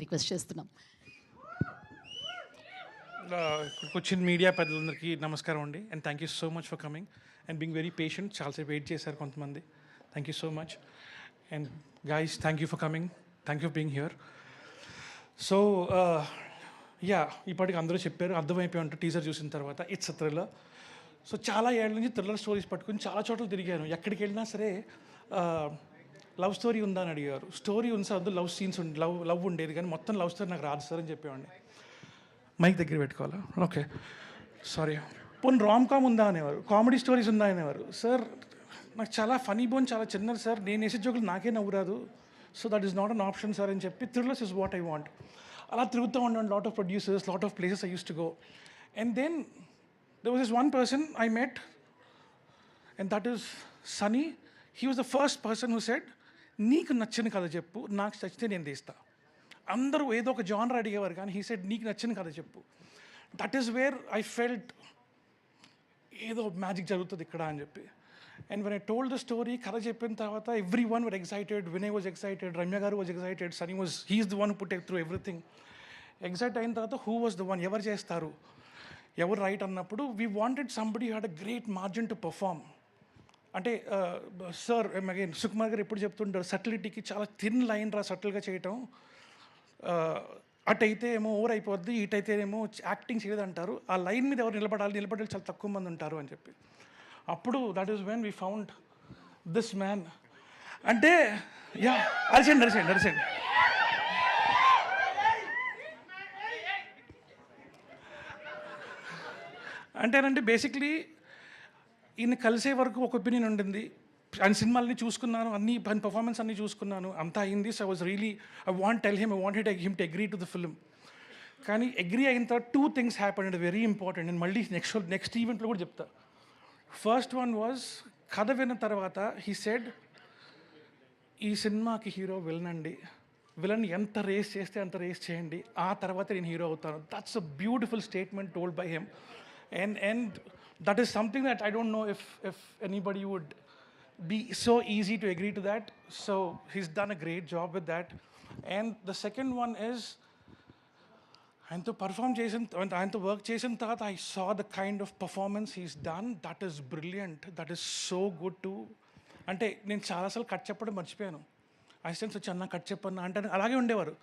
Request చేస్తున్నాం. ఇక్కడికి వచ్చిన మీడియా పెద్దలందరికీ నమస్కారం అండి. And thank you so much for coming and being very patient. చాలాసేపు వెయిట్ చేశారు కొంతమంది. Thank you so much. And guys, thank you for coming. Thank you for being here. So ఇప్పటికి అందరూ చెప్పారు, అర్థమైపోయి ఉంటారు టీజర్ చూసిన తర్వాత. It's a thriller. సో చాలా ఏళ్ళ నుంచి థ్రిల్లర్ స్టోరీస్ పట్టుకుని చాలా చోట్ల తిరిగాను. ఎక్కడికి వెళ్ళినా సరే లవ్ స్టోరీ ఉందా అని అడిగారు. స్టోరీ ఉంది సార్, అందులో లవ్ సీన్స్ లవ్ ఉండేది, కానీ మొత్తం లవ్ స్టోరీ నాకు రాదు సార్ అని చెప్పేవాడిని. మైక్ దగ్గర పెట్టుకోవాలా? Okay, sorry. పోనీ రామ్ కామ్ ఉందా అనేవారు, కామెడీ స్టోరీస్ ఉందా అనేవారు. సార్ నాకు చాలా ఫనీ బోన్ చాలా చిన్నది సార్, నేను వేసే జోకులు నాకే నవ్వు రాదు. So that is not an option sir అని చెప్పి thrillers is what I want. అలా తిరుగుతూ ఉన్నాను, lot of producers, lot of places I use to go. And then there was this one person I met, and that is Sunny. He was the first person who said, నీకు నచ్చిన కథ చెప్పు, నాకు నచ్చితే నేను తీస్తా. అందరూ ఏదో ఒక జానర్ అడిగేవారు, కానీ హీ సెడ్ నీకు నచ్చిన కథ చెప్పు. That is where I felt ఏదో మ్యాజిక్ జరుగుతుంది ఇక్కడ అని చెప్పి. And when I told the story, కథ చెప్పిన తర్వాత everyone were excited. Vinay was excited, Ramya గారు was excited, Sunny was he's the one who put through everything. Excite అయిన తర్వాత హూ వాజ్ ద వన్, ఎవరు చేస్తారు, ఎవరు రైట్ అన్నప్పుడు we wanted somebody had a great margin to perform. అంటే sir again Sukumar గారు ఎప్పుడు చెప్తుంటారు, సటిలిటీకి చాలా థిన్ లైన్ రా సటిల్గా చేయటం. అటైతే ఏమో ఓవర్ అయిపోద్ది, ఇటైతే ఏమో యాక్టింగ్ చేయదు అంటారు. ఆ లైన్ మీద ఎవరు నిలబడాలి చాలా తక్కువ మంది ఉంటారు అని చెప్పి. అప్పుడు that is when we found this man. అంటే అరిసండి అంటేనంటే బేసిక్లీ ఈయన కలిసే వరకు ఒక ఒపీనియన్ ఉండింది. ఆయన సినిమాలని చూసుకున్నాను, అన్ని పర్ఫార్మెన్స్ అన్నీ చూసుకున్నాను, అంతా అయింది. So I was really I wanted him to agree to the film. కానీ అగ్రీ అయిన తర్వాత 2 things happened and very important. నేను మళ్ళీ నెక్స్ట్ ఈవెంట్లో కూడా చెప్తా. ఫస్ట్ వన్ వాజ్, కథ విన్న తర్వాత హీ సెడ్, ఈ సినిమాకి హీరో విలన్ అండి, విలన్ ఎంత రేస్ చేస్తే అంత రేస్ చేయండి, ఆ తర్వాత నేను హీరో అవుతాను. That's a beautiful statement told by him. And that is something that I don't know if anybody would be so easy to agree to that. So he's done a great job with that. And the second one is, ఆయనతో ఆయనతో work చేసిన తర్వాత I saw the kind of performance he's done. That is brilliant. That is so good too. అంటే నేను చాలాసార్లు cut చెప్పడం మర్చిపోయాను. Assistants వచ్చి అన్న కట్ చెప్పన్నా అంటే అలాగే ఉండేవారు.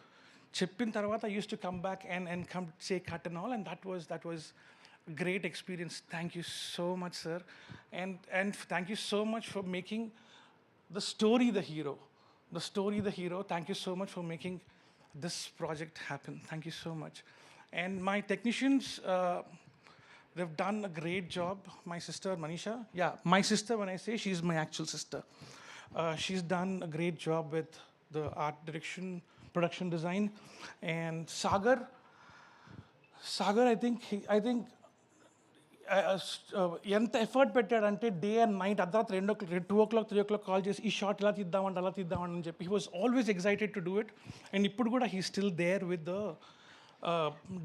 చెప్పిన తర్వాత I used to come back and come say cut and all, and that was great experience. Thank you so much, sir. And thank you so much for making the story the hero. Thank you so much for making this project happen. Thank you so much. And my technicians, they've done a great job. My sister Manisha, my sister, when I say she's my actual sister, she's done a great job with the art direction, production design. And Sagar, I think ఎంత effort పెట్టాడంటే day and night అర్ధరాత్రి 2 o'clock 3 o'clock call చేసి ఈ short ఇలా తీద్దామంటే అలా తీద్దామని అని చెప్పి he was always excited to do it. And ఇప్పుడు కూడా he still there with the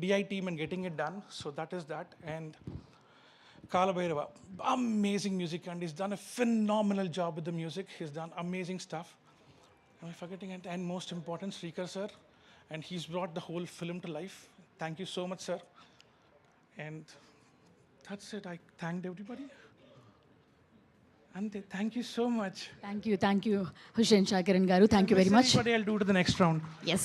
DI team and getting it done. So that is that. And Kaala Bhairava, amazing music and is done a phenomenal job with the music. He's done amazing stuff. I forgetting and most important Srikar sir, and he's brought the whole film to life. Thank you so much sir. And that's it. I thanked everybody. And thank you so much. Thank you Hussain Shakiran garu. Thank you very much. I'll do to the next round. Yes.